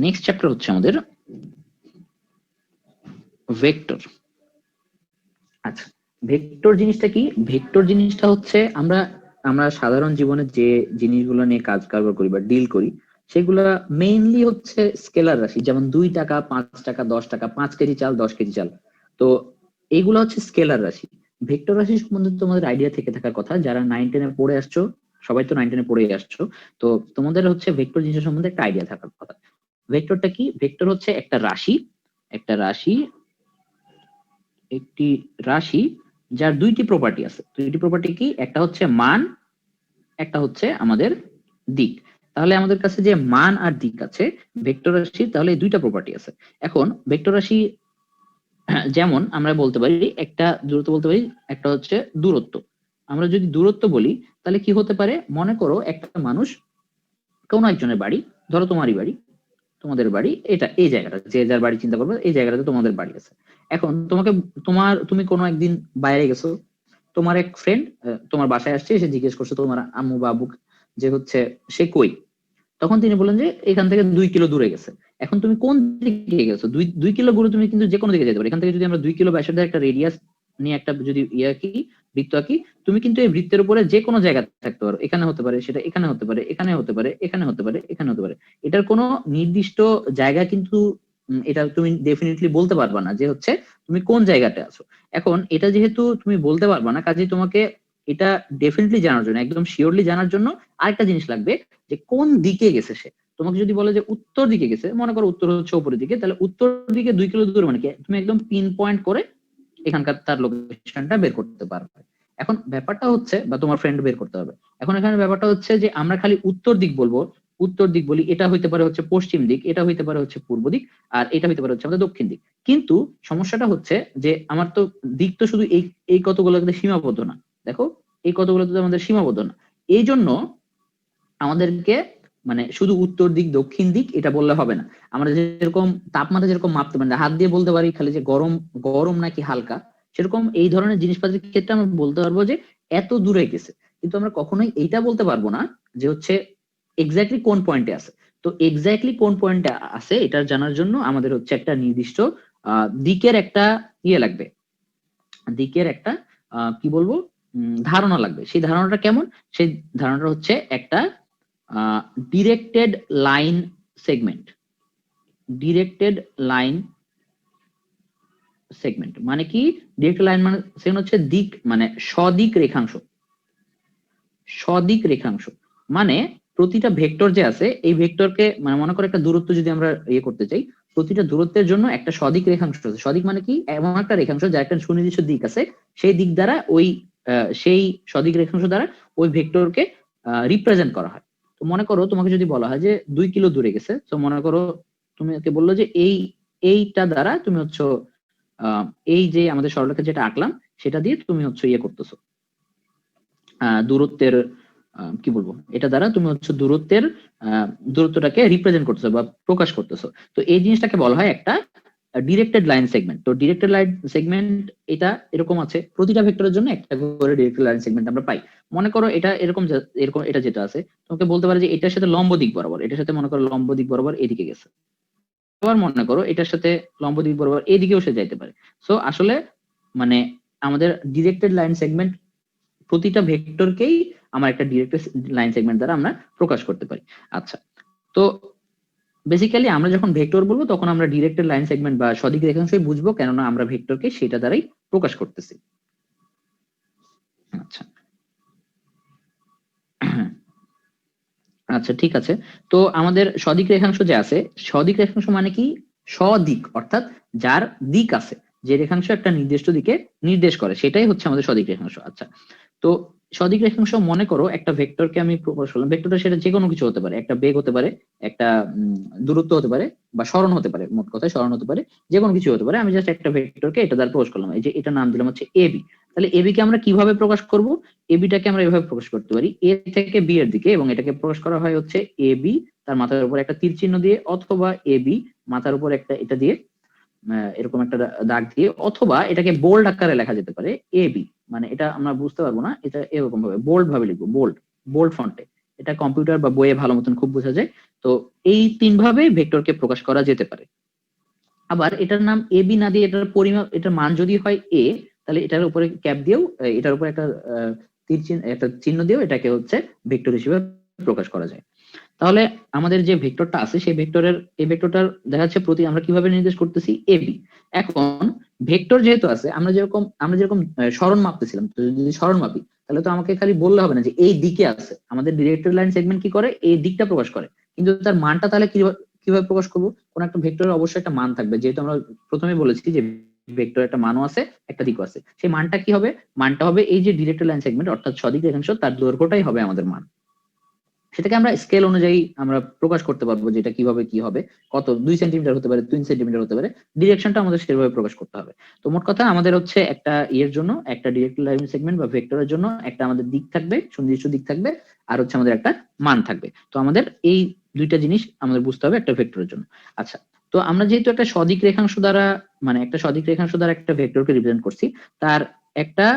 Next chapter হচ্ছে আমাদের vector. আচ্ছা, ভেক্টর জিনিসটা কি? ভেক্টর জিনিসটা হচ্ছে আমরা আমরা সাধারণ জীবনে যে জিনিসগুলো নিয়ে কাজ কারবার করি বা ডিল করি সেগুলা মেইনলি হচ্ছে স্কেলার রাশি, যেমন 2 টাকা, 5 টাকা, 10 টাকা, 5 কেজি চাল, 10 কেজি চাল। তো এইগুলো হচ্ছে স্কেলার রাশি। ভেক্টর রাশি সম্বন্ধে তোমাদের আইডিয়া থেকে থাকার কথা, যারা 9-10-এ পড়ে আসছো, সবাই তো 9-10-এ পড়ে আসছো, তো তোমাদের হচ্ছে ভেক্টর জিনিস সম্বন্ধে একটা আইডিয়া থাকার কথা। ভেক্টরটা কি? ভেক্টর হচ্ছে একটা রাশি, একটা রাশি, একটি রাশি যার দুইটি প্রপার্টি আছে। দুইটি প্রপার্টি কি? একটা হচ্ছে মান, একটা হচ্ছে আমাদের দিক। তাহলে আমাদের কাছে যে মান আর দিক আছে ভেক্টর রাশি, তাহলে এই দুইটা প্রপার্টি আছে। এখন ভেক্টর রাশি যেমন আমরা বলতে পারি, একটা দূরত্ব বলতে পারি, একটা হচ্ছে দূরত্ব। আমরা যদি দূরত্ব বলি তাহলে কি হতে পারে? মনে করো একটা মানুষ, কোনো একজনের বাড়ি, ধরো তোমারই বাড়ি, তোমাদের বাড়ি এটা, এই জায়গাটা, যে যার বাড়ি চিন্তা করবে, এই জায়গাটাতে তোমাদের বাড়ি আছে। এখন তোমাকে, তুমি কোনো একদিন বাইরে গেছো, তোমার এক ফ্রেন্ড তোমার বাসায় আসছে, এসে জিজ্ঞেস করছো তোমার আম্মু বা আব্বু যে হচ্ছে সে কই। তখন তিনি বললেন যে এখান থেকে 2 কিলো দূরে গেছে। এখন তুমি কোন দিকে গেছো? 2 কিলো দূরে তুমি কিন্তু যে কোনো দিকে যেতে পারো। এখান থেকে যদি আমরা 2 কিলো ব্যাসার্ধের একটা রেডিয়াস নিয়ে একটা যদি কি বৃত্ত আঁকি, তুমি কিন্তু এই বৃত্তের উপরে যে কোনো জায়গা থাকতে পারো। এখানে হতে পারে, সেটা এখানে হতে পারে, এখানে হতে পারে, এখানে হতে পারে, এখানে হতে পারে। এটার কোনো নির্দিষ্ট জায়গা কিন্তু এটা তুমি ডেফিনেটলি বলতে পারবা না যে হচ্ছে তুমি কোন জায়গাতে আছো। এখন এটা যেহেতু তুমি বলতে পারবা না, কাজে তোমাকে এটা ডেফিনেটলি জানার জন্য, একদম শিওরলি জানার জন্য আরেকটা জিনিস লাগবে, যে কোন দিকে গেছে সে। তোমাকে যদি বলে যে উত্তর দিকে গেছে, মনে করো উত্তর হচ্ছে উপরের দিকে, তাহলে উত্তর দিকে 2 কিলো দূরে মানে কি তুমি একদম পিন পয়েন্ট করে এখানকার তার লোকেশনটা বের করতে পারবে। এখন ব্যাপারটা হচ্ছে, বা তোমার ফ্রেন্ড বের করতে হবে। এখন এখানে ব্যাপারটা হচ্ছে যে আমরা খালি উত্তর দিক বলবো, উত্তর দিক বলি, এটা হইতে পারে হচ্ছে পশ্চিম দিক, এটা হইতে পারে হচ্ছে পূর্ব দিক, আর এটা হইতে পারে হচ্ছে আমাদের দক্ষিণ দিক। কিন্তু সমস্যাটা হচ্ছে যে আমার তো দিক তো শুধু এই এই কতগুলোতে সীমাবদ্ধ না। দেখো, এই কতগুলোতে আমাদের সীমাবদ্ধ না। এই জন্য আমাদেরকে মানে শুধু উত্তর দিক দক্ষিণ দিক এটা বললে হবে না। আমরা যেরকম তাপমাত্রা যেরকম মাপতে পারি, হাত দিয়ে বলতে পারি খালি যে গরম গরম নাকি হালকা, সেরকম এই ধরনের জিনিসপাতির ক্ষেত্রে আমরা বলতে পারবো যে এত দূরে গেছে। কিন্তু আমরা কখনোই এইটা বলতে পারবো না যে হচ্ছে এক্স্যাক্টলি কোন পয়েন্টে আছে। তো এক্স্যাক্টলি কোন পয়েন্টে আছে এটা জানার জন্য আমাদের হচ্ছে একটা নির্দিষ্ট দিকের একটা লাগবে, দিকের একটা কি বলবো ধারণা লাগবে। সেই ধারণাটা কেমন? সেই ধারণাটা হচ্ছে একটা directed line segment. Directed line segment মানে কি? ডিরেক্টেড লাইন মানে সেগমেন্ট হচ্ছে দিক, মানে সদিক রেখাংশ। সদিক রেখাংশ মানে প্রতিটা ভেক্টর যে আছে, এই ভেক্টরকে মানে মনে করো একটা দূরত্ব যদি আমরা করতে চাই, প্রতিটা দূরত্বের জন্য একটা সদিক রেখাংশ আছে। সদিক মানে কি? এমন একটা রেখাংশ যার একটা সুনির্দিষ্ট দিক আছে, সেই দিক দ্বারা ওই সেই সদিক রেখাংশ দ্বারা ওই ভেক্টরকে রিপ্রেজেন্ট করা হয়। তো মনে করো তোমাকে যদি বলা হয় যে 2 কিলো দূরে গেছে, তো মনে করো তুমি ওকে বললো যে এইটা দ্বারা তুমি হচ্ছে আহ এই যে আমাদের সরলরেখা যেটা আঁকলাম সেটা দিয়ে তুমি হচ্ছে করতেছো দূরত্বের কি বলবো, এটা দ্বারা তুমি হচ্ছে দূরত্বের দূরত্বটাকে রিপ্রেজেন্ট করতেছো বা প্রকাশ করতেছো। তো এই জিনিসটাকে বলা হয় একটা ডিরেক্টেড লাইন সেগমেন্ট। তো ডিরেক্টেড লাইন সেগমেন্ট এটা এরকম আছে, প্রতিটা ভেক্টরের জন্য একটা করে ডিরেক্টেড লাইন সেগমেন্ট আমরা পাই। মনে করো এটা এরকম, এরকম এটা যেটা আছে, তোমাকে বলতে পারে যে এটার সাথে লম্ব দিক বরাবর, এটার সাথে মনে করো লম্ব দিক বরাবর এদিকে গেছে। আবার মনে করো এটার সাথে লম্ব দিক বরাবর এদিকেও সে যাইতে পারে। সো আসলে মানে আমাদের ডিরেক্টেড লাইন সেগমেন্ট প্রতিটা ভেক্টরকেই আমার একটা ডিরেক্টেড লাইন সেগমেন্ট দ্বারা আমরা প্রকাশ করতে পারি। আচ্ছা, তো বেসিক্যালি আমরা যখন ভেক্টর বলবো তখন আমরা ডিরেক্টেড লাইন সেগমেন্ট বা সদিক রেখাংশই বুঝবো, কেননা আমরা ভেক্টরকে সেটা দ্বারাই প্রকাশ করতেছি। আচ্ছা আচ্ছা, ঠিক আছে। তো আমাদের সদিক রেখাংশ যে আছে, সদিক রেখাংশ মানে কি? সদিক অর্থাৎ যার দিক আছে, যে রেখাংশ একটা নির্দিষ্ট দিকে নির্দেশ করে, সেটাই হচ্ছে আমাদের সদিক রেখাংশ। আচ্ছা, তো সদিক রেখাংশ মনে করো একটা ভেক্টরকে আমি প্রকাশ করলাম। ভেক্টরটা সেটা যে কোনো কিছু হতে পারে, একটা বেগ হতে পারে, একটা দূরত্ব হতে পারে, বা সরণ হতে পারে, মোট কথায় সরণ হতে পারে, যে কোনো কিছু হতে পারে। আমি জাস্ট একটা ভেক্টরকে এটা দ্বারা প্রকাশ করলাম, এই যে এটা নাম দিলাম হচ্ছে এবি। তাহলে এবি কে আমরা কিভাবে প্রকাশ করব? এবিটাকে আমরা এভাবে প্রকাশ করতে পারি, এ থেকে বি এর দিকে, এবং এটাকে প্রকাশ করা হয় হচ্ছে এবি তার মাথার উপর একটা তীর চিহ্ন দিয়ে, অথবা এবি মাথার উপর একটা এটা দিয়ে এরকম একটা দাগ দিয়ে, অথবা এটাকে বোল্ড আকারে লেখা যেতে পারে এবি। মানে এটা আমরা বুঝতে পারবো না, এটা এরকম ভাবে বোল্ড ভাবে লিখবো, বোল্ড বোল্ড ফন্টে এটা কম্পিউটার বা বইয়ে ভালো মতন খুব বোঝা যায়। তো এই 3 ভাবে ভেক্টরকে প্রকাশ করা যেতে পারে। আবার এটার নাম এ বি না দিয়ে এটার পরিমাপ, এটার মান যদি হয় এ, তাহলে এটার উপরে ক্যাপ দিয়েও এটার উপরে একটা তীর চিহ্ন, একটা চিহ্ন দিয়েও এটাকে হচ্ছে ভেক্টর হিসেবে প্রকাশ করা যায়। তাহলে আমাদের যে ভেক্টরটা আছে সেই ভেক্টরের, এই ভেক্টরটার দেখা যাচ্ছে প্রতি আমরা কিভাবে নির্দেশ করতেছি এ বি। এখন ভেক্টর যেহেতু আছে, আমরা যেরকম সরণ মাপতেছিলাম, তো যদি সরণ মাপি তাহলে তো আমাকে খালি বললে হবে না যে এই দিকে আছে। আমাদের ডিরেক্টর লাইন সেগমেন্ট কি করে, এই দিকটা প্রকাশ করে, কিন্তু তার মানটা তাহলে কিভাবে প্রকাশ করবো? কোন একটা ভেক্টরের অবশ্যই একটা মান থাকবে, যেহেতু আমরা প্রথমে বলেছি যে ভেক্টর একটা মানও আছে একটা দিকও আছে। সেই মানটা কি হবে? মানটা হবে এই যে ডিরেক্টর লাইন সেগমেন্ট অর্থাৎ সদিক রেখাংশ, তার দৈর্ঘ্যটাই হবে আমাদের মান। সেটাকে আমরা স্কেল অনুযায়ী আমরা প্রকাশ করতে পারবো, যেটা কিভাবে কি হবে, কত 2 সেন্টিমিটার হতে পারে, 3 সেন্টিমিটার হতে পারে, ডিরেকশনটা আমাদের সেভাবে প্রকাশ করতে হবে। তো মোট কথা আমাদের হচ্ছে একটা ইয়ের জন্য, একটা ডিরেক্ট লাইন সেগমেন্ট বা ভেক্টরের জন্য একটা আমাদের দিক থাকবে, সুনির্দিষ্ট দিক থাকবে, আর হচ্ছে আমাদের একটা মান থাকবে। তো আমাদের এই দুইটা জিনিস আমাদের বুঝতে হবে একটা ভেক্টরের জন্য। আচ্ছা, তো আমরা যেহেতু একটা সদিক রেখাংশ দ্বারা, মানে একটা সদিক রেখাংশ দ্বারা একটা ভেক্টরকে রিপ্রেজেন্ট করছি, তার একটা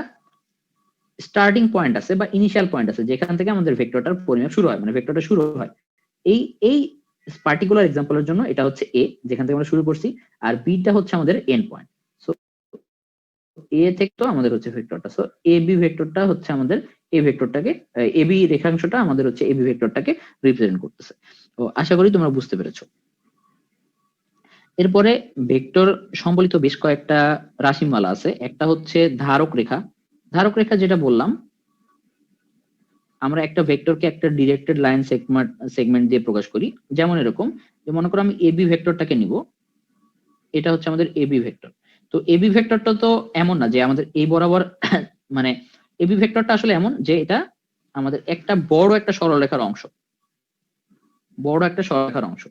স্টার্টিং পয়েন্ট আছে বা ইনিশিয়াল পয়েন্ট আছে যেখান থেকে আমাদের ভেক্টরটার পরিমাপ শুরু হয়, মানে ভেক্টরটা শুরু হয়। এই এই পার্টিকুলার এক্সাম্পলের জন্য এটা হচ্ছে এ, যেখান থেকে আমরা শুরু করছি, আর বিটা হচ্ছে আমাদের এন্ড পয়েন্ট। সো এ থেকে তো আমাদের হচ্ছে ভেক্টরটা, সো এ বি ভেক্টরটা হচ্ছে আমাদের এই ভেক্টরটাকে, এ বি রেখাংশটা আমাদের হচ্ছে এ বি ভেক্টরটাকে রিপ্রেজেন্ট করতেছে। তো আশা করি তোমরা বুঝতে পেরেছো। এরপরে ভেক্টর সম্বলিত বেশ কয়েকটা রাশিমালা আছে। একটা হচ্ছে ধারক রেখা। ধারক রেখা যেটা বললাম, আমরা একটা ভেক্টরকে একটা ডিরেক্টেড লাইন সেগমেন্ট দিয়ে প্রকাশ করি। যেমন এরকম, যে মনে করো আমি এবি ভেক্টরটাকে নিব, এটা হচ্ছে আমাদের এবি ভেক্টর। তো এবি ভেক্টরটা তো এমন না যে আমাদের এই বরাবর মানে এবি ভেক্টরটা আসলে এমন যে এটা আমাদের একটা বড় একটা সরলরেখার অংশ, বড় একটা সরলরেখার অংশ।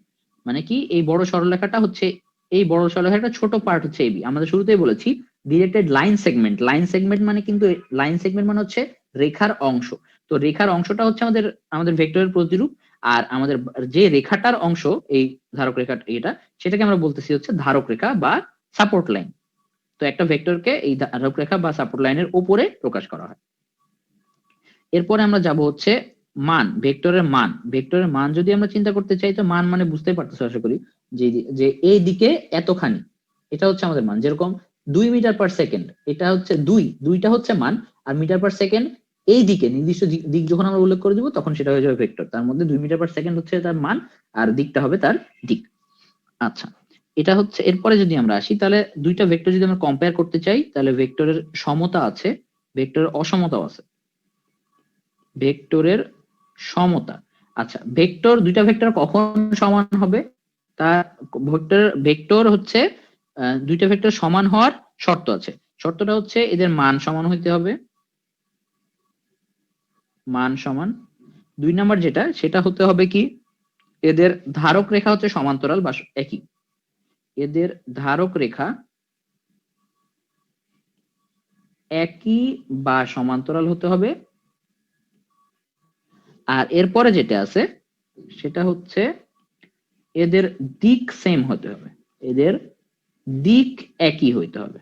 মানে কি, এই বড় সরলরেখাটা হচ্ছে, এই বড় সরলরেখাটা ছোট পার্ট হচ্ছে এবি। আমাদের শুরুতেই বলেছি directed line segment, line segment মানে কিন্তু, লাইন সেগমেন্ট মানে হচ্ছে রেখার অংশ। তো রেখার অংশটা হচ্ছে আমাদের আমাদের ভেক্টরের প্রতিরূপ, আর আমাদের যে রেখাটার অংশ এই ধারক রেখা এটা, সেটাকে আমরা বলতেছি হচ্ছে ধারক রেখা বা সাপোর্ট লাইন। তো একটা ভেক্টরকে এই ধারক রেখা বা সাপোর্ট লাইনের উপরে প্রকাশ করা হয়। এরপরে আমরা যাব হচ্ছে মান, ভেক্টরের মান। ভেক্টরের মান যদি আমরা চিন্তা করতে চাই, তো মান মানে বুঝতেই পারতেছো আশা করি, যে যে এই দিকে এতখানি, এটা হচ্ছে আমাদের মান। যেরকম 2 মিটার/সেকেন্ড, এটা হচ্ছে দুইটা হচ্ছে মান, আর মিটার/সেকেন্ড এই দিকে নির্দিষ্ট দিক যখন আমরা উল্লেখ করে দিব তখন সেটা হয়ে যাবে ভেক্টর। তার মধ্যে 2 মিটার/সেকেন্ড হচ্ছে তার মান, আর দিকটা হবে তার দিক। আচ্ছা, এটা হচ্ছে। এরপরে যদি আমরা আসি, তাহলে দুইটা ভেক্টর যদি আমরা কম্পেয়ার করতে চাই, তাহলে ভেক্টরের সমতা আছে, ভেক্টরের অসমতাও আছে। ভেক্টরের সমতা, আচ্ছা, ভেক্টর, দুইটা ভেক্টর কখন সমান হবে? তা ভেক্টর হচ্ছে দুইটা ভেক্টর সমান হওয়ার শর্ত আছে। শর্তটা হচ্ছে এদের মান সমান হইতে হবে, মান সমান। 2 নাম্বার যেটা, সেটা হতে হবে কি, এদের ধারক রেখা হচ্ছে সমান্তরাল বা একই, এদের ধারক রেখা একই বা সমান্তরাল হতে হবে। আর এরপরে যেটা আছে সেটা হচ্ছে এদের দিক সেম হতে হবে, এদের দিক একই হইতে হবে।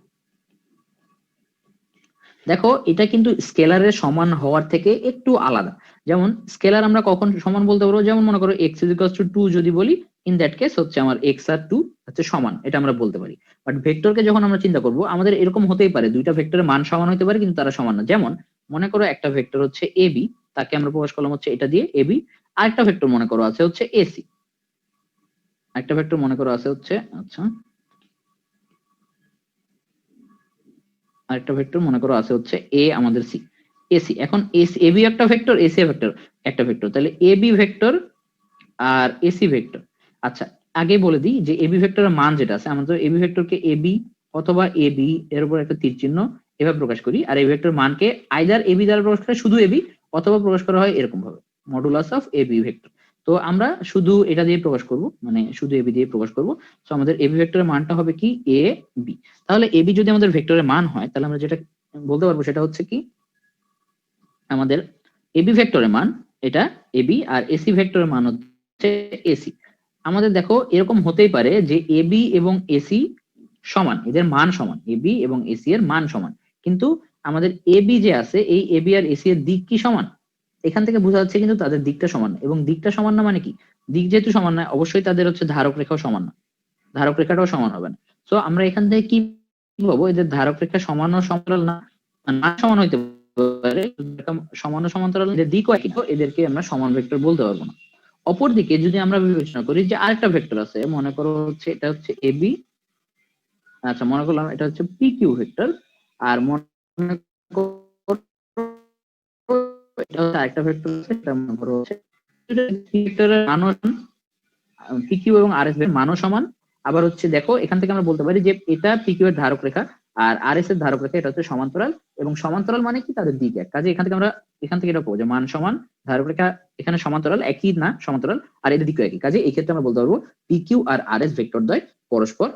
দেখো, এটা কিন্তু স্কেলারের সমান হওয়ার থেকে একটু আলাদা। যেমন স্কেলার আমরা কখন সমান বলতে পারবো, যেমন মনে করো x = 2 যদি বলি, ইন দ্যাট কেস হচ্ছে আমার x আর 2 হচ্ছে সমান, এটা আমরা বলতে পারি। বাট ভেক্টরকে যখন আমরা চিন্তা করব, আমাদের এরকম হতেই পারে দুইটা ভেক্টরের মান সমান হতে পারে কিন্তু তারা সমান না। যেমন মনে করো একটা ভেক্টর হচ্ছে ab, তাকে আমরা প্রকাশ করলাম হচ্ছে এটা দিয়ে ab। আরেকটা ভেক্টর মনে করো আছে হচ্ছে ac, আরেকটা ভেক্টর মনে করো আছে হচ্ছে, আচ্ছা, আরেকটা ভেক্টর মনে করো আছে হচ্ছে a আমাদের c, ac। এখন ac ab একটা ভেক্টর, ac ভেক্টর একটা ভেক্টর, তাহলে ab ভেক্টর আর ac ভেক্টর। আচ্ছা, আগে বলে দিই যে ab ভেক্টরের মান যেটা আছে, আমরা তো ab ভেক্টরকে ab অথবা ab এর উপর একটা তীর চিহ্ন এভাবে প্রকাশ করি, আর এই ভেক্টর মানকে আইদার ab দ্বারা প্রকাশ করে শুধু ab, অথবা প্রকাশ করা হয় এরকম ভাবে, মডুলাস অফ ab ভেক্টর। তো আমরা শুধু এটা দিয়ে প্রকাশ করব, মানে শুধু ab দিয়ে প্রকাশ করব। তো আমাদের ab ভেক্টরের মানটা হবে কি a b। তাহলে ab যদি আমাদের ভেক্টরের মান হয়, তাহলে আমরা যেটা বলতে পারবো সেটা হচ্ছে কি, আমাদের ab ভেক্টরের মান এটা ab, আর ac ভেক্টরের মান হচ্ছে ac। আমাদের দেখো এরকম হতেই পারে যে ab এবং ac সমান, এদের মান সমান, ab এবং ac এর মান সমান, কিন্তু আমাদের ab যে আছে, এই ab আর ac এর দিক কি সমান? এখান থেকে বোঝা যাচ্ছে কিন্তু তাদের দিকটা সমান না। এবং দিকটা সমান না মানে কি, দিক যেহেতু সমান না অবশ্যই তাদের হচ্ছে ধারক রেখাও সমান না, ধারক রেখাটাও সমান হবে না। তো আমরা এখান থেকে কি বলবো, এদের ধারক রেখা সমান ও সমান্তরাল না, না সমান হইতে পারে, সমান ও সমান্তরাল, এদের দিকও একই, তো এদেরকে আমরা সমান ভেক্টর বলতে পারবো না। অপরদিকে যদি আমরা বিবেচনা করি যে আরেকটা ভেক্টর আছে, মনে করো হচ্ছে এটা হচ্ছে এবি, আচ্ছা মনে করলাম এটা হচ্ছে পি কিউ ভেক্টর, আর মনে করো এটা হচ্ছে আরেকটা ভেক্টর আছে, এটা মনে করো হচ্ছে ভেক্টরের মানও পি কিউ এবং আর এস এর মানও সমান। আবার হচ্ছে দেখো এখান থেকে আমরা বলতে পারি যে এটা পি কিউ এর ধারক রেখা আর আর এস এর ধারক রেখা, এটা হচ্ছে সমান্তরাল, এবং সমান্তরাল মানে কি তাদের দিক এক, কাজে এখান থেকে আমরা এখান থেকে এটা পাবো যে মান সমান, ধারক রেখা এখানে সমান্তরাল, একই না সমান্তরাল, আর এদের দিকও একই, কাজে এই ক্ষেত্রে আমরা বলতে পারবো পি কিউ আর আর এস ভেক্টর দ্বয় পরস্পর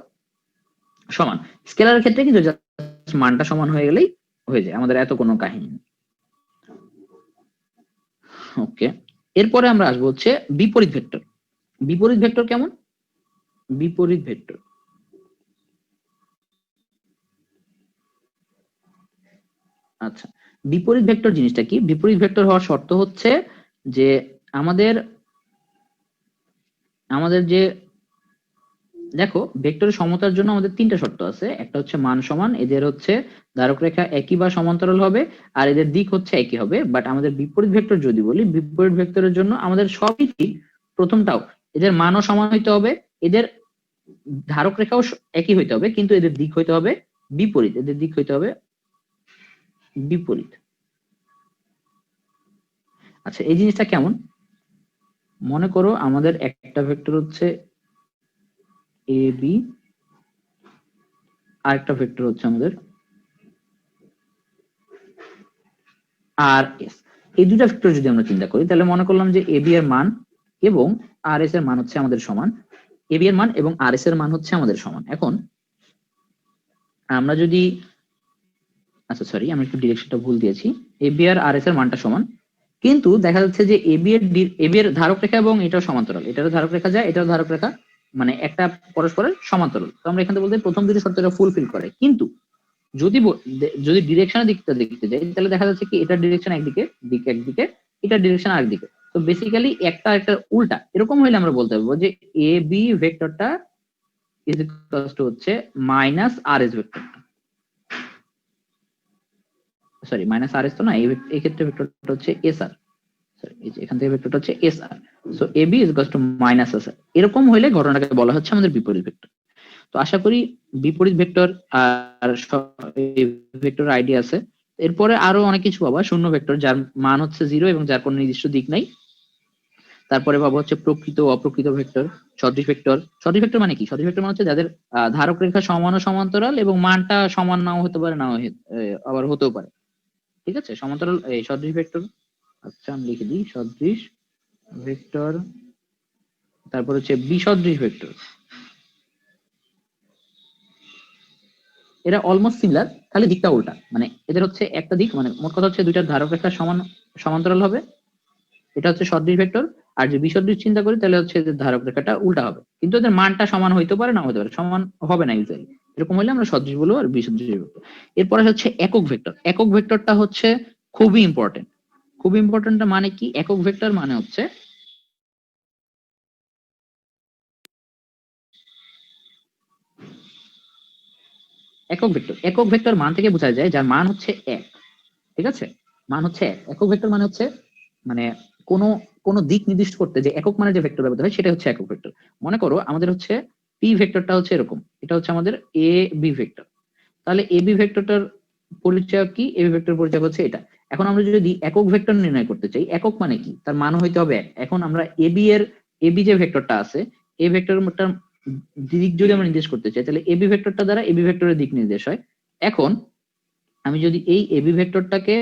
সমান। স্কেলারের ক্ষেত্রে কি মানটা সমান হয়ে গেলেই হয়ে যায়, আমাদের এত কোনো কাহিনী নেই। ওকে, এরপরে আমরা আসবো হচ্ছে বিপরীত ভেক্টর। বিপরীত ভেক্টর কেমন? বিপরীত ভেক্টর, আচ্ছা বিপরীত ভেক্টর জিনিসটা কি? বিপরীত ভেক্টর হওয়ার শর্ত হচ্ছে যে আমাদের আমাদের যে দেখো ভেক্টরের সমতার জন্য আমাদের তিনটা শর্ত আছে, একটা হচ্ছে মান সমান, এদের হচ্ছে ধারক রেখা একই বা সমান্তরাল হবে, আর এদের দিক হচ্ছে একই হবে। বাট আমাদের বিপরীত ভেক্টর যদি বলি, বিপরীত ভেক্টরের জন্য আমাদের সবই ঠিক, প্রথমটাও এদের মানও সমান হইতে হবে, এদের ধারক রেখাও একই হইতে হবে, কিন্তু এদের দিক হইতে হবে বিপরীত, এদের দিক হইতে হবে বিপরীত। আচ্ছা এই জিনিসটা কেমন? মনে করো আমাদের একটা ভেক্টর হচ্ছে এ বি, আর একটা ভেক্টর হচ্ছে আমাদের আর এস। এই দুটা ভেক্টর যদি আমরা চিন্তা করি, তাহলে মনে করলাম যে এ বি এর মান এবং আর এস এর মান হচ্ছে আমাদের সমান, এ বি এর মান এবং আর এস এর মান হচ্ছে আমাদের সমান। এখন আমরা যদি, আচ্ছা সরি আমি একটু ডিরেকশনটা ভুল দিয়েছি, A B R R S এর মানটা সমান, কিন্তু দেখা যাচ্ছে যে এ বি এর ধারক রেখা এবং এটাও সমান্তরাল, এটারও ধারক রেখা যায়, এটাও ধারক রেখা, মানে একটা পরস্পরের সমান্তরাল। তো আমরা এখান থেকে বলতে প্রথম দুটো শর্তটা ফুলফিল করে। কিন্তু যদি যদি ডিরেকশনের দিকটা দেখতে যাই, তাহলে দেখা যাচ্ছে কি এটার ডিরেকশন একদিকে, দিক একদিকে, এটার ডিরেকশন আরেকদিকে। তো বেসিক্যালি একটা একটা উল্টা, এরকম হইলে আমরা বলতে পারবো যে A B ভেক্টরটা is equals two হচ্ছে মাইনাস আর এস ভেক্টরটা, সরি মাইনাস আর এস তো না, এই ক্ষেত্রে ভেক্টরটা হচ্ছে এস আর, সরি এই যে এখান থেকে ভেক্টরটা হচ্ছে S R. So A B is equals to minus S R, এরকম হইলে ঘটনাটাকে বলা হচ্ছে আমাদের বিপরীত ভেক্টর। তো আশা করি বিপরীত ভেক্টর আর ভেক্টর আইডিয়া আছে। এরপরে আরো অনেক কিছু পাবা, শূন্য ভেক্টর যার মান হচ্ছে 0 এবং যার কোনো নির্দিষ্ট দিক নাই। তারপরে পাবো হচ্ছে প্রকৃত ও অপ্রকৃত ভেক্টর, সদৃশ ভেক্টর। সদৃশ ভেক্টর মানে কি? সদৃশ ভেক্টর মানে হচ্ছে যাদের ধারক রেখা সমান ও সমান্তরাল এবং মানটা সমান নাও হতে পারে, নাও আবার হতেও পারে। ঠিক আছে, সমান্তরাল এই সদৃশ ভেক্টর। আচ্ছা আমি লিখে দিই সদৃশ ভেক্টর, তারপর হচ্ছে বিসদৃশ ভেক্টর। এরা অলমোস্ট সিমিলার, খালি দিকটা উল্টা, মানে এদের হচ্ছে একটা দিক, মানে মোট কথা হচ্ছে দুইটা ধারক রেখা সমান্তরাল হবে, এটা হচ্ছে সদৃশ ভেক্টর। আর যে বিসদৃশ চিন্তা করি তাহলে হচ্ছে এদের ধারক রেখাটা উল্টা হবে, কিন্তু এদের মানটা সমান হইতে পারে না হতে পারে, সমান হবে না ইউজুয়ালি। এরকম হলে আমরা সদৃশ বলবো আর বিসদৃশ বলবো। এরপরে হচ্ছে একক ভেক্টর। একক ভেক্টরটা হচ্ছে খুবই ইম্পর্টেন্ট। খুবই ইম্পর্টেন্ট মানে কি? একক ভেক্টর মানে হচ্ছে একক ভেক্টর, একক ভেক্টর মান থেকে বোঝা যায় যার মান হচ্ছে এক। ঠিক আছে, মান হচ্ছে এক। একক ভেক্টর মানে হচ্ছে মানে কোনো কোনো দিক নির্দিষ্ট করতে যে একক মানে যে ভেক্টর ব্যবহৃত হয় সেটা হচ্ছে একক ভেক্টর। মনে করো আমাদের হচ্ছে পি ভেক্টরটা হচ্ছে এরকম, এটা হচ্ছে আমাদের এ বি ভেক্টর। তাহলে এ বি ভেক্টরটার পরিচয় কি? এ বি ভেক্টর পরিচয় হচ্ছে এটা। এখন আমরা যদি একক ভেক্টর নির্ণয় করতে চাই, একক মানে কি? তার মান হইতে হবে এক। এখন আমরা এ বি এর, এ বি যে ভেক্টরটা আছে, এই ভেক্টরটার দিক যদি আমরা নির্দেশ করতে চাই, তাহলে এ বি ভেক্টরটা দ্বারা এ বি ভেক্টরের দিক নির্দেশ হয়। এখন আমি যদি এই এবি ভেক্টরটাকে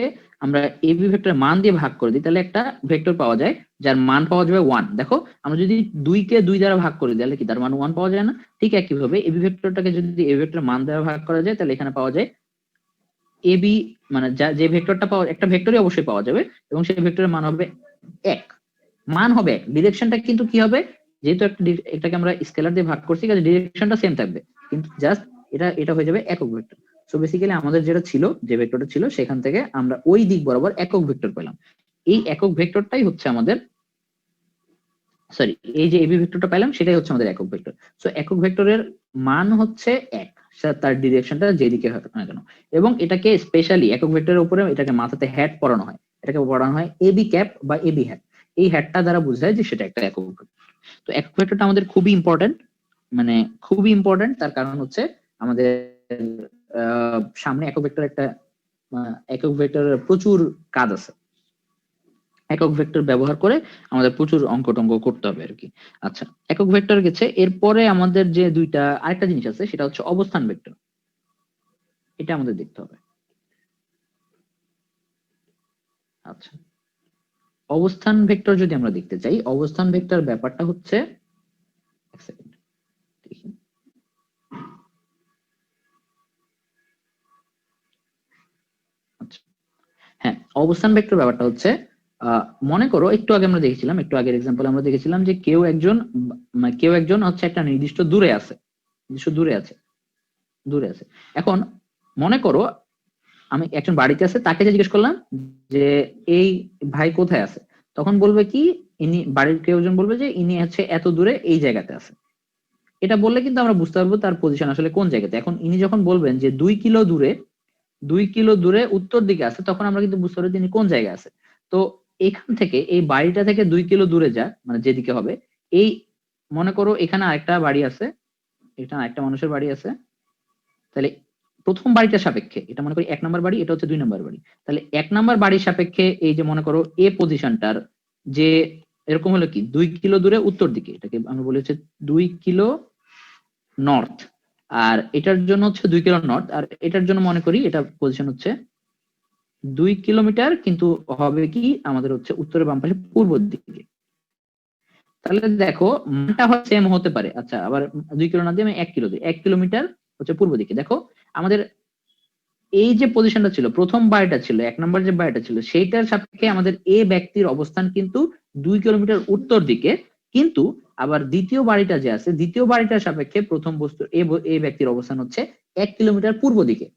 আমরা এবি ভেক্টরের মান দিয়ে ভাগ করে দিই, তাহলে একটা ভেক্টর পাওয়া যায় যার মান পাওয়া যাবে 1। দেখো আমরা যদি 2 কে 2 দ্বারা ভাগ করে দিই তাহলে কি তার মান 1 পাওয়া যায় না? ঠিক একইভাবে এবি ভেক্টরটাকে যদি এবি ভেক্টরের মান দ্বারা ভাগ করা যায়, তাহলে এখানে পাওয়া যায় এবি, মানে যে ভেক্টরটা পাওয়া, একটা ভেক্টরই অবশ্যই পাওয়া যাবে এবং সেই ভেক্টরের মান হবে 1। মান হবে 1, ডিরেকশনটা কিন্তু কি হবে, যেহেতু একটা এটাকে আমরা স্কেলার দিয়ে ভাগ করছি কাজে ডিরেকশনটা সেম থাকবে, কিন্তু জাস্ট এটা হয়ে যাবে একক ভেক্টর। সো বেসিক্যালি আমাদের যেটা ছিল, যে ভেক্টরটা ছিল সেখান থেকে আমরা ওই দিক বরাবর একক ভেক্টর পেলাম। এই একক ভেক্টরটাই হচ্ছে আমাদের, সরি, এই যে এবি ভেক্টরটা পেলাম সেটাই হচ্ছে আমাদের একক ভেক্টর। সো একক ভেক্টরের মান হচ্ছে এক, তার ডিরেকশনটা যেদিকে হোক না কেন। এবং এটাকে স্পেশালি একক ভেক্টরের উপরে এটাকে মাথাতে হ্যাট পরানো হয়, এটাকে পরানো হয় এবি ক্যাপ বা এবি হ্যাট। এই হ্যাটটা দ্বারা বোঝায় যে সেটা একটা একক ভেক্টর। তো একক ভেক্টরটা আমাদের খুবই ইম্পর্টেন্ট, মানে খুবই ইম্পর্টেন্ট। তার কারণ হচ্ছে আমাদের সামনে একক ভেক্টর একটা একক ভেক্টরের প্রচুর কাজ আছে, একক ভেক্টর ব্যবহার করে আমাদের প্রচুর অঙ্ক টঙ্ক করতে হবে আর কি। আচ্ছা, একক ভেক্টর গেছে, এরপরে আমাদের যে দুইটা আরেকটা জিনিস আছে সেটা হচ্ছে অবস্থান ভেক্টর, এটা আমাদের দেখতে হবে। আচ্ছা, অবস্থান ভেক্টর যদি আমরা দেখতে চাই, অবস্থান ভেক্টর ব্যাপারটা হচ্ছে, এক সেকেন্ড দেখি। আচ্ছা, হ্যাঁ, অবস্থান ভেক্টর ব্যাপারটা হচ্ছে মনে করো একটু আগে আমরা দেখেছিলাম, একটু আগের এক্সাম্পল আমরা দেখেছিলাম যে কেউ একজন হচ্ছে একটা নির্দিষ্ট দূরে আছে, নির্দিষ্ট দূরে আছে, দূরে আছে। এখন মনে করো আমি একজন বাড়িতে আছে, তাকে যে জিজ্ঞেস করলাম যে এই ভাই কোথায় আছে, তখন বলবে কি, ইনি বাড়ির কেউ একজন বলবে যে ইনি হচ্ছে এত দূরে এই জায়গাতে আছে। এটা বললে কিন্তু আমরা বুঝতে পারবো তার পজিশন আসলে কোন জায়গাতে। এখন ইনি যখন বলবেন যে 2 কিলো দূরে, 2 কিলো দূরে উত্তর দিকে আছে, তখন আমরা কিন্তু বুঝতে পারবো তিনি কোন জায়গায় আছে। তো এখান থেকে এই বাড়িটা থেকে 2 কিলো দূরে যা, মানে যেদিকে হবে, এই মনে করো এখানে আরেকটা বাড়ি আছে, এখানে আরেকটা মানুষের বাড়ি আছে, তাহলে প্রথম বাড়িটার সাপেক্ষে এটা মনে করি 1 নম্বর বাড়ি, এটা হচ্ছে 2 নম্বর বাড়ি, তাহলে 1 নম্বর বাড়ির সাপেক্ষে এই যে মনে করো এ পজিশনটার যে এরকম হলো কি 2 কিলো দূরে উত্তর দিকে, এটাকে আমরা বলি হচ্ছে 2 কিলো নর্থ। আর এটার জন্য হচ্ছে 2 কিলো নর্থ, আর এটার জন্য মনে করি এটা পজিশন হচ্ছে 2 কিলোমিটার, কিন্তু হবে কি আমাদের হচ্ছে উত্তরের বাম পাশে পূর্ব দিকে। তাহলে দেখো মানটা হচ্ছে সেম হতে পারে। আচ্ছা, আবার 2 কিলো না দিয়ে আমি 1 কিলো দিই, 1 কিলোমিটার হচ্ছে পূর্ব দিকে। দেখো আমাদের এই যে পজিশনটা ছিল, প্রথম বাড়িটা ছিল, 1 নম্বর যে বাড়িটা ছিল, সেইটার সাপেক্ষে আমাদের এ ব্যক্তির অবস্থান কিন্তু 2 কিলোমিটার উত্তর দিকে। কিন্তু আবার দ্বিতীয় বাড়িটা যে আছে, দ্বিতীয় বাড়িটার সাপেক্ষে প্রথম বস্তু এ ব্যক্তির অবস্থান হচ্ছে 1 কিলোমিটার পূর্ব দিকে।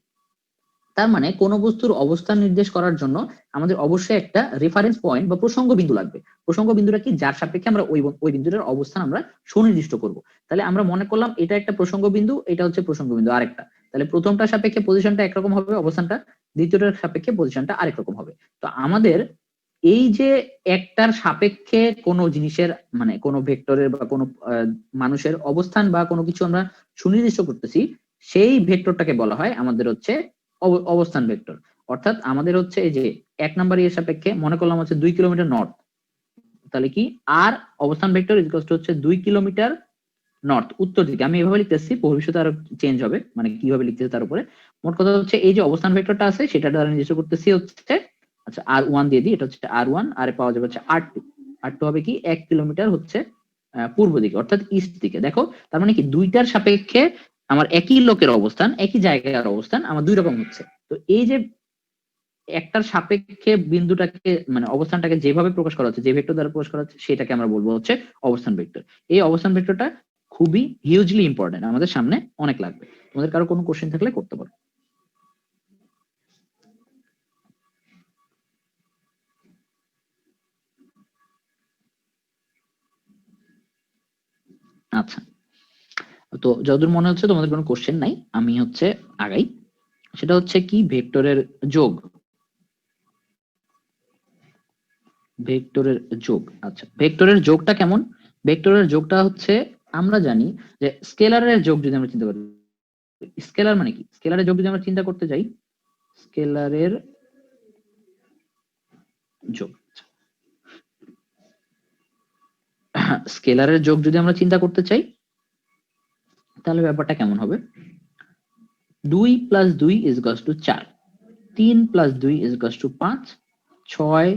তার মানে কোন বস্তুর অবস্থান নির্দেশ করার জন্য আমাদের অবশ্যই একটা রেফারেন্স পয়েন্ট বা প্রসঙ্গ বিন্দু লাগবে। প্রসঙ্গ বিন্দুটা কি, যার সাপেক্ষে আমরা ওই বিন্দুটার অবস্থান আমরা সুনির্দিষ্ট করব। তাহলে আমরা মনে করলাম এটা একটা প্রসঙ্গ বিন্দু, এটা হচ্ছে প্রসঙ্গ বিন্দু আরেকটা, তাহলে প্রথমটার সাপেক্ষে পজিশনটা একরকম হবে অবস্থানটা, দ্বিতীয়টার সাপেক্ষে পজিশনটা আরেক রকম হবে। তো আমাদের এই যে একটার সাপেক্ষে কোনো জিনিসের, মানে কোনো ভেক্টরের বা কোনো মানুষের অবস্থান বা কোনো কিছু আমরা সুনির্দিষ্ট করতেছি, সেই ভেক্টরটাকে বলা হয় আমাদের হচ্ছে অবস্থান ভেক্টর। অর্থাৎ আমাদের হচ্ছে এই যে 1 নম্বর এর সাপেক্ষে মনে করলাম হচ্ছে 2 কিলোমিটার নর্থ, তাহলে কি আর অবস্থান ভেক্টর ইকুয়াল টু হচ্ছে 2 কিলোমিটার নর্থ উত্তর দিকে। আমি এভাবে লিখতেছি, ভবিষ্যতে আরো চেঞ্জ হবে, মানে কিভাবে লিখতেছি তার উপরে। মোট কথা হচ্ছে এই যে অবস্থান ভেক্টরটা আছে সেটা দ্বারা নির্দিষ্ট করতেছি হচ্ছে, আচ্ছা R1 দিয়ে দিই, এটা হচ্ছে R1, আর পাওয়া যাবে হচ্ছে R2। R2 হবে কি 1 কিলোমিটার হচ্ছে পূর্ব দিকে, অর্থাৎ ইস্ট দিকে। দেখো তার মানে কি দুইটার সাপেক্ষে আমার একই লোকের অবস্থান, একই জায়গার অবস্থান আমার দুই রকম হচ্ছে। তো এই যে একটার সাপেক্ষে বিন্দুটাকে, মানে অবস্থানটাকে যেভাবে প্রকাশ করা হচ্ছে, যে ভেক্টর দ্বারা প্রকাশ করা হচ্ছে, সেটাকে আমরা বলবো হচ্ছে অবস্থান ভেক্টর। এই অবস্থান ভেক্টরটা খুবই হিউজলি ইম্পর্টেন্ট, আমাদের সামনে অনেক লাগবে। তোমাদের কারো কোনো কোশ্চেন থাকলে করতে পারো। আচ্ছা, তো যতদূর মনে হচ্ছে তোমাদের কোনো কোশ্চেন নাই, আমি হচ্ছে আগাই। সেটা হচ্ছে কি ভেক্টরের যোগ, ভেক্টরের যোগ। আচ্ছা, ভেক্টরের যোগটা কেমন? ভেক্টরের যোগটা হচ্ছে, আমরা জানি যে স্কেলারের যোগ যদি আমরা চিন্তা করি, স্কেলার মানে কি, স্কেলারের যোগ যদি আমরা চিন্তা করতে যাই, স্কেলারের যোগ, স্কেলারের যোগ যদি আমরা চিন্তা করতে চাই, তাহলে ব্যাপারটা কেমন হবে? 2 + 2 = 4, 3 + 2 = 5, 6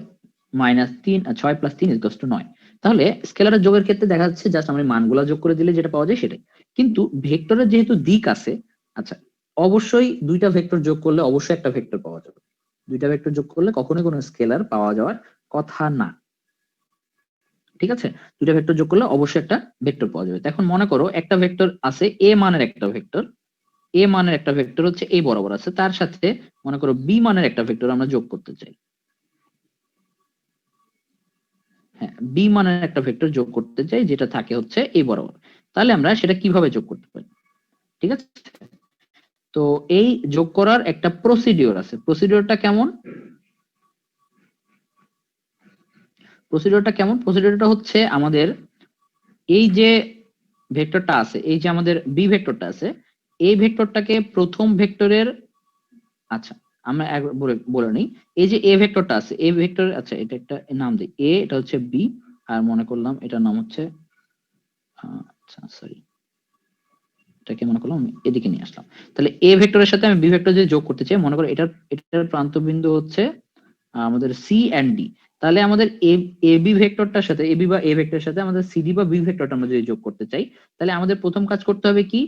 - 3 6 + 3 = 9। তাহলে স্কেলারের যোগের ক্ষেত্রে দেখা যাচ্ছে জাস্ট আমরা মানগুলা যোগ করে দিলে যেটা পাওয়া যায় সেটাই। কিন্তু ভেক্টরের যেহেতু দিক আছে, আচ্ছা, অবশ্যই দুইটা ভেক্টর যোগ করলে অবশ্যই একটা ভেক্টর পাওয়া যাবে। দুইটা ভেক্টর যোগ করলে কখনোই কোনো স্কেলার পাওয়া যাওয়ার কথা না। ঠিক আছে, দুইটা ভেক্টর যোগ করলে অবশ্যই একটা ভেক্টর পাওয়া যাবে। এখন মনে করো একটা ভেক্টর আছে এ মানের একটা ভেক্টর, এ মানের একটা ভেক্টর হচ্ছে এই বরাবর আছে, তার সাথে মনে করো বি মানের একটা ভেক্টর আমরা যোগ করতে চাই। হ্যাঁ বি মানের একটা ভেক্টর যোগ করতে চাই যেটা থাকে হচ্ছে এই বরাবর, তাহলে আমরা সেটা কিভাবে যোগ করতে পারি? ঠিক আছে, তো এই যোগ করার একটা প্রসিডিওর আছে। প্রসিডিওরটা কেমন? প্রসিডিওরটা হচ্ছে আমাদের এই যে ভেক্টরটা আছে, এই যে আমাদের বি ভেক্টরটা আছে, এই ভেক্টরটাকে প্রথম ভেক্টরের, আচ্ছা আমরা একবার বলে বলে নিই। এই যে এ ভেক্টরটা আছে, এ ভেক্টর, আচ্ছা এটা একটা নাম দিই এ, এটা হচ্ছে বি, আর মনে করলাম এটার নাম হচ্ছে আচ্ছা সরি, এটাকে মনে করলাম আমি এদিকে নিয়ে আসলাম। তাহলে এ ভেক্টরের সাথে আমি বি ভেক্টর যদি যোগ করতে চাই, মনে করো এটার প্রান্ত বিন্দু হচ্ছে আমাদের সি এন্ড ডি, তাহলে আমাদের এ বি ভেক্টরটার সাথে, এ বি বা এ ভেক্টরের সাথে আমাদের সিডি বা বি ভেক্টরটা আমরা যদি যোগ করতে চাই, তাহলে আমাদের প্রথম কাজ করতে হবে কি,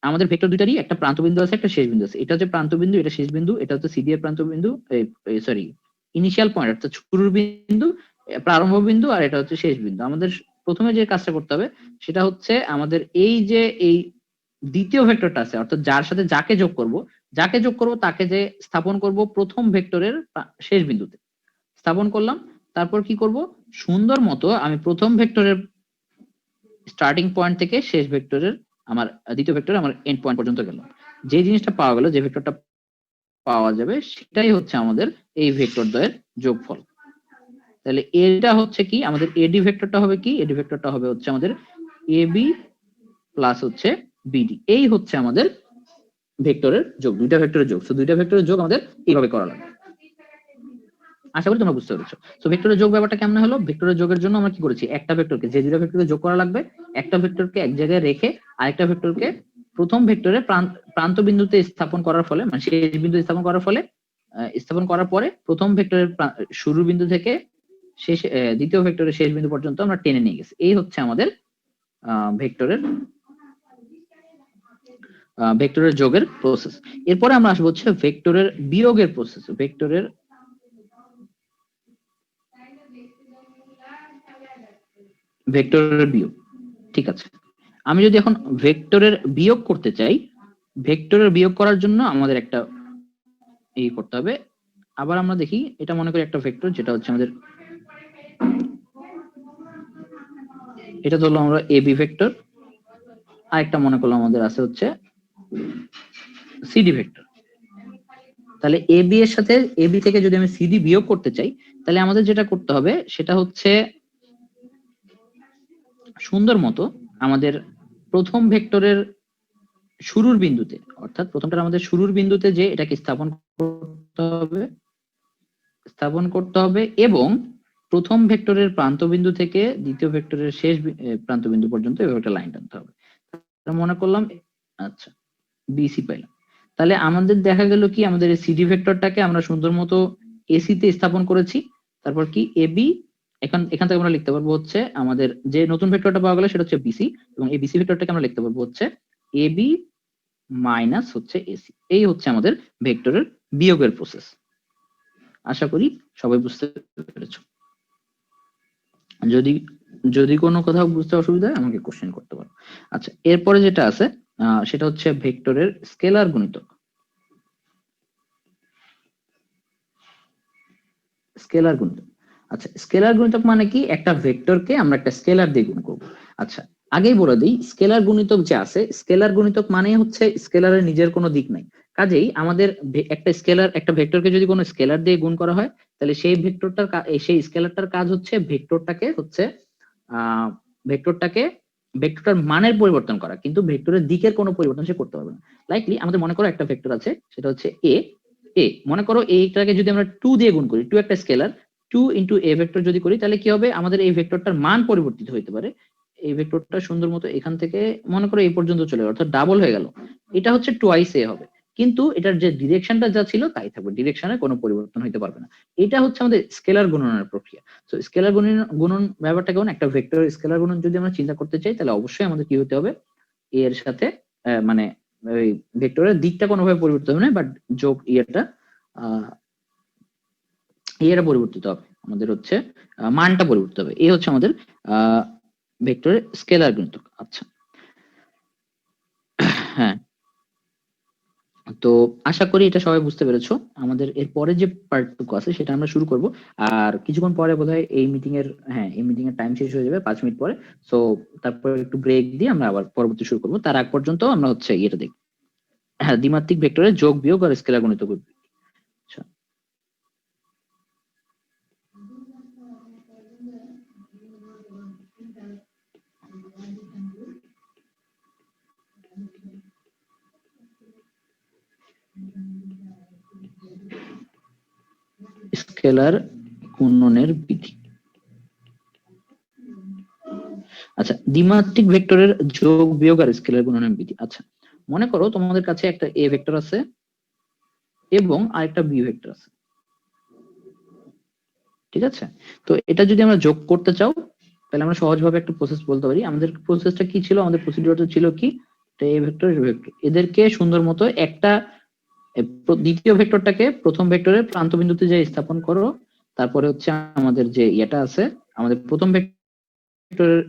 আমাদের ভেক্টর দুটারই একটা প্রান্ত বিন্দু আছে, একটা শেষ বিন্দু আছে। এটা হচ্ছে প্রান্ত বিন্দু, এটা শেষ বিন্দু, এটা হচ্ছে সিডি এর প্রান্ত বিন্দু, সরি ইনিশিয়াল পয়েন্ট অর্থাৎ শুরুর বিন্দু, প্রারম্ভ বিন্দু, আর এটা হচ্ছে শেষ বিন্দু। আমাদের প্রথমে যে কাজটা করতে হবে সেটা হচ্ছে আমাদের এই যে এই দ্বিতীয় ভেক্টরটা আছে, অর্থাৎ যার সাথে যাকে যোগ করব তাকে যে স্থাপন করব প্রথম ভেক্টরের শেষ বিন্দুতে স্থাপন করলাম। তারপর কি করব, সুন্দর মতো আমি প্রথম ভেক্টরের স্টার্টিং পয়েন্ট থেকে শেষ ভেক্টরের আমার দ্বিতীয় ভেক্টরে আমার এন্ড পয়েন্ট পর্যন্ত গেলাম। যে জিনিসটা পাওয়া গেল, যে ভেক্টরটা পাওয়া যাবে, সেটাই হচ্ছে আমাদের এই ভেক্টর দ্বয়ের যোগফল। তাহলে এটা হচ্ছে কি, আমাদের এডি ভেক্টরটা হবে কি, এডি ভেক্টরটা হবে হচ্ছে আমাদের এবি প্লাস হচ্ছে বিডি। এই হচ্ছে আমাদের ভেক্টরের যোগ, দুইটা ভেক্টরের যোগ। তো দুইটা ভেক্টরের যোগ আমাদের এইভাবে করা লাগবে। আশা করি তোমরা বুঝতে পেরেছো। তো ভেক্টরের যোগ ব্যাপারটা কেমন হলো, ভেক্টরের যোগের জন্য আমরা কি করেছি, একটা ভেক্টরকে, যে দুটো ভেক্টরকে যোগ করা লাগবে, একটা ভেক্টরকে এক জায়গায় রেখে আরেকটা ভেক্টরকে প্রথম ভেক্টরের প্রান্ত বিন্দুতে স্থাপন করার ফলে, মানে শেষ বিন্দুতে স্থাপন করার ফলে, স্থাপন করার পরে প্রথম ভেক্টরের শুরুর বিন্দু থেকে শেষ দ্বিতীয় ভেক্টরের শেষ বিন্দু পর্যন্ত আমরা টেনে নিয়ে গেছি। এই হচ্ছে আমাদের ভেক্টরের ভেক্টরের যোগের প্রসেস। এরপরে আমরা আসবো হচ্ছে ভেক্টরের বিয়োগের প্রসেস, ভেক্টরের বিয়োগ। ঠিক আছে, আমি যদি এখন ভেক্টরের বিয়োগ করতে চাই, ভেক্টরের বিয়োগ করার জন্য আমাদের একটা এই করতে হবে। আবার আমরা দেখি, এটা মনে করি একটা ভেক্টর, যেটা হচ্ছে আমাদের, এটা ধরলো আমরা এবি ভেক্টর, আর একটা মনে করলাম আমাদের আছে হচ্ছে সিডি ভেক্টর। তাহলে এবি এর সাথে, এবি থেকে যদি আমি সিডি বিয়োগ করতে চাই, তাহলে আমাদের যেটা করতে হবে সেটা হচ্ছে সুন্দর মতো আমাদের প্রথম ভেক্টরের শুরুর বিন্দুতে, অর্থাৎ প্রথমটা আমাদের শুরুর বিন্দুতে যে এটাকে স্থাপন করতে হবে এবং প্রথম ভেক্টরের প্রান্ত বিন্দু থেকে দ্বিতীয় ভেক্টরের শেষ প্রান্ত বিন্দু পর্যন্ত এভাবে একটা লাইন টানতে হবে। মনে করলাম, আচ্ছা বিসি পাইলাম। তাহলে আমাদের দেখা গেল কি, আমাদের এই সিডি ভেক্টরটাকে আমরা সুন্দর মতো এসি তে স্থাপন করেছি। তারপর কি এবি, এখান থেকে আমরা লিখতে পারবো হচ্ছে আমাদের যে নতুন ভেক্টরটা পাওয়া গেল সেটা হচ্ছে বিসি, এবং এই বিসি ভেক্টরটাকে আমরা লিখতে পারবো হচ্ছে এবি মাইনাস হচ্ছে এসি। এই হচ্ছে আমাদের ভেক্টরের বিয়োগের প্রসেস। আশা করি সবাই বুঝতে পেরেছো। যদি যদি কোনো কোথাও বুঝতে অসুবিধা হয় আমাকে কোশ্চেন করতে পারো। আচ্ছা, এরপরে যেটা আছে সেটা হচ্ছে ভেক্টরের স্কেলার গুণিতক। স্কেলার গুণিতক, আচ্ছা স্কেলার গুণিতক মানে কি, একটা ভেক্টরকে আমরা একটা স্কেলার দিয়ে গুণ করব। আচ্ছা আগেই বলে দিই, স্কেলার গুণিতক যে আছে, স্কেলার গুণিতক মানে হচ্ছে স্কেলারের নিজের কোনো দিক নাই। কাজেই আমাদের একটা স্কেলার, একটা ভেক্টরকে যদি কোনো স্কেলার দিয়ে গুণ করা হয়, তাহলে সেই ভেক্টরটার সেই স্কেলারটার কাজ হচ্ছে আহ ভেক্টরটাকে ভেক্টরটার মানের পরিবর্তন করা, কিন্তু ভেক্টরের দিকের কোনো পরিবর্তন সে করতে পারবে না। লাইকলি আমাদের মনে করো একটা ভেক্টর আছে, সেটা হচ্ছে এ। মনে করো এইটাকে যদি আমরা 2 দিয়ে গুণ করি, 2 একটা স্কেলার, 2 ইন্টু এ ভেক্টর যদি করি, তাহলে কি হবে, আমাদের এই ভেক্টরটার মান পরিবর্তিত হইতে পারে। এই ভেক্টরটা সুন্দর মতো এখান থেকে মনে করো এই পর্যন্ত চলে গেল, অর্থাৎ ডাবল হয়ে গেল। এটা হচ্ছে টোয়াইস এ হবে, কিন্তু এটার যে ডিরেকশনটা যা ছিল তাই থাকবে, ডিরেকশনে কোনো পরিবর্তন হইতে পারবে না। এটা হচ্ছে আমাদের স্কেলার গুণনের প্রক্রিয়া। তো স্কেলার গুণন ব্যাপারটা কেমন, একটা ভেক্টর স্কেলার গুণন যদি আমরা চিন্তা করতে চাই, তাহলে অবশ্যই আমাদের কি হতে হবে, এর সাথে মানে ওই ভেক্টরের দিকটা কোনোভাবে পরিবর্তিত হবে না, বাট যোগ এটা পরিবর্তিত হবে, আমাদের হচ্ছে মানটা পরিবর্তিত হবে। এই হচ্ছে আমাদের ভেক্টরের স্কেলার গুণিতক। আচ্ছা হ্যাঁ, তো তো আশা করি এটা সবাই বুঝতে পেরেছো। আমাদের এর পরে যে পার্টটুকু আছে সেটা আমরা শুরু করব। আর কিছুক্ষণ পরে বোধহয় এই মিটিং এর টাইম শেষ হয়ে যাবে 5 মিনিট পরে। সো তারপর একটু ব্রেক দিয়ে আমরা আবার পরবর্তী শুরু করব। তার আগ পর্যন্ত আমরা হচ্ছে ইয়েটা দেখব। হ্যাঁ, দ্বিমাত্রিক ভেক্টরের যোগ বিয়োগ আর স্কেলার গুণিতক উদ্ভিদ। আচ্ছা, স্কেলার গুণনের বিধি। আচ্ছা, দ্বিমাত্রিক ভেক্টরের যোগ বিয়োগ আর স্কেলার গুণনের বিধি। আচ্ছা, মনে করো তোমাদের কাছে একটা এ ভেক্টর আছে এবং আরেকটা বি ভেক্টর আছে, ঠিক আছে? তো এটা যদি আমরা যোগ করতে চাও তাহলে আমরা সহজভাবে একটা প্রসেস বলতে পারি। আমাদের প্রসেসটা কি ছিল, আমাদের প্রসিডিউরটা ছিল কি, এ ভেক্টর এ ভেক্টর এদেরকে সুন্দর মতো একটা দ্বিতীয় ভেক্টরটাকে প্রথম ভেক্টরের প্রান্ত বিন্দুতে যে স্থাপন করো, তারপরে হচ্ছে আমাদের যে ইয়েটা আছে, আমাদের প্রথম ভেক্টরের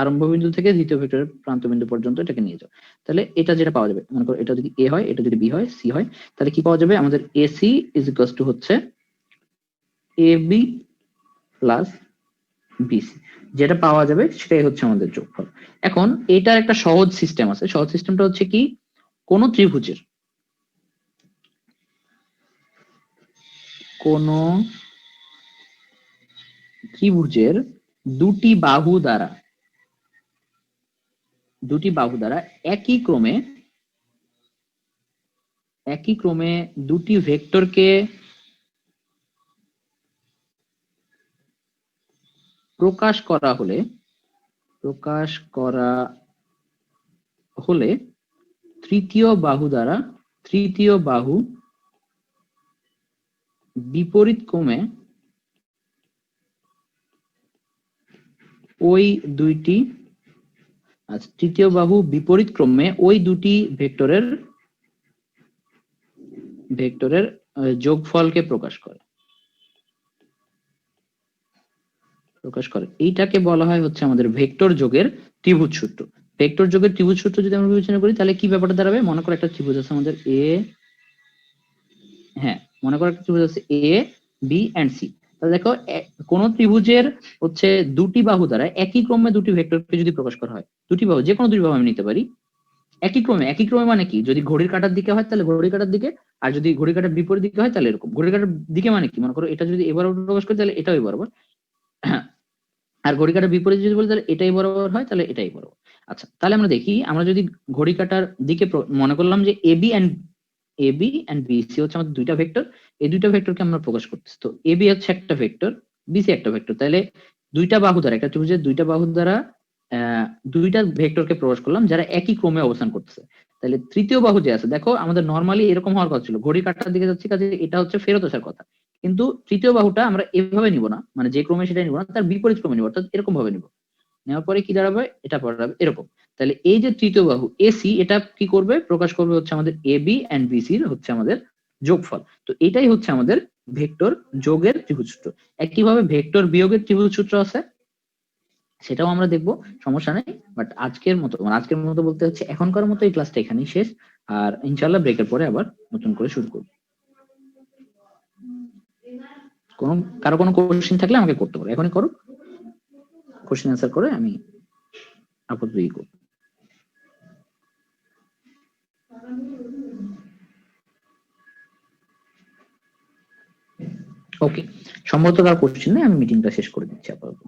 আরম্ভ বিন্দু থেকে দ্বিতীয় ভেক্টরের প্রান্ত বিন্দু পর্যন্ত এটাকে নিয়ে যাও। তাহলে এটা যেটা পাওয়া যাবে, মনে করো এটা যদি এ হয়, এটা যদি বি হয়, সি হয়, তাহলে কি পাওয়া যাবে, আমাদের এসি ইজ ইকুয়ালস টু হচ্ছে এ বি প্লাস বিসি। যেটা পাওয়া যাবে সেটাই হচ্ছে আমাদের যোগফল। এখন এটার একটা সহজ সিস্টেম আছে। সহজ সিস্টেমটা হচ্ছে কি, কোন ত্রিভুজের কোন ত্রিভুজের দুটি বাহু দ্বারা একই ক্রমে দুটি ভেক্টরকে প্রকাশ করা হলে তৃতীয় বাহু বিপরীত ক্রমে ওই দুইটি তৃতীয় বাহু বিপরীত ক্রমে ওই দুটি ভেক্টরের যোগফলকে প্রকাশ করে। এইটাকে বলা হয় হচ্ছে আমাদের ভেক্টর যোগের ত্রিভুজ সূত্র। ভেক্টর যোগের ত্রিভুজ সূত্র যদি আমরা বিবেচনা করি তাহলে কি ব্যাপারটা দাঁড়াবে, মনে করো একটা ত্রিভুজ আছে আমাদের এ, হ্যাঁ মনে করো একটা ত্রিভুজ আছে এ বি এন্ড সি। তাহলে দেখো কোন ত্রিভুজের হচ্ছে দুটি বাহু দ্বারা একই ক্রমে দুটি ভেক্টরকে যদি প্রকাশ করা হয়, দুটি বাহু যে কোনো দুটি বাহু আমি নিতে পারি, একই ক্রমে মানে কি, যদি ঘড়ির কাঁটার দিকে হয় তাহলে ঘড়ির কাঁটার দিকে, আর যদি ঘড়ির কাঁটার বিপরীত দিকে হয় তাহলে এরকম। ঘড়ির কাঁটার দিকে মানে কি, মনে করো এটা যদি এ বরাবর প্রকাশ করি তাহলে এটাও বরাবর, আর ঘড়ি কাঁটার বিপরীত যদি বলি তাহলে এটাই বরাবর হয়, তাহলে এটাই বরাবর। আচ্ছা, তাহলে আমরা দেখি, আমরা যদি ঘড়ি কাঁটার দিকে মনে করলাম যে A B and B C হচ্ছে আমাদের দুইটা ভেক্টর, এই দুইটা ভেক্টরকে আমরা প্রকাশ করতেছি। তো এ বি হচ্ছে একটা ভেক্টর, বিসি একটা ভেক্টর, তাহলে দুইটা বাহু দ্বারা, একটা ত্রিভুজের দুইটা বাহু দ্বারা দুইটা ভেক্টরকে প্রকাশ করলাম যারা একই ক্রমে অবস্থান করতেছে। তাহলে তৃতীয় বাহু যে আছে, দেখো আমাদের নর্মালি এরকম হওয়ার কথা ছিল, ঘড়ি কাঁটার দিকে যাচ্ছে, কাজে এটা হচ্ছে ফেরত আসার কথা। কিন্তু তৃতীয় বাহুটা আমরা এভাবে নিব না, মানে যে ক্রমে সেটাই নিব না, তার বিপরীত ক্রমে নিব, অর্থাৎ এরকম ভাবে নিব। নেওয়ার পরে কি দাঁড়াবে, এটা দাঁড়াবে এরকম। তাহলে এই যে তৃতীয় বাহু এসি, এটা কি করবে, প্রকাশ করবে হচ্ছে আমাদের এ বি এন্ড বিসি হচ্ছে আমাদের যোগফল। তো এটাই হচ্ছে আমাদের ভেক্টর যোগের ত্রিভুজ সূত্র। একইভাবে ভেক্টর বিয়োগের ত্রিভুজ সূত্র আছে, সেটাও আমরা দেখবো, সমস্যা নেই। বাট আজকের মতো বলতে হচ্ছে এখনকার মতো এই ক্লাসটা এখানেই শেষ। আর ইনশাল্লাহ ব্রেকের পরে আবার নতুন করে শুরু করবো। কোনো কারো কোনো কোশ্চেন থাকলে আমাকে করতে পারো, এখনই করো, কোশ্চেন অ্যান্সার করে আমি আপাতত ই করবো। ওকে, সম্ভবত কার কোশ্চেন নেই, আমি মিটিংটা শেষ করে দিচ্ছি আপাতত।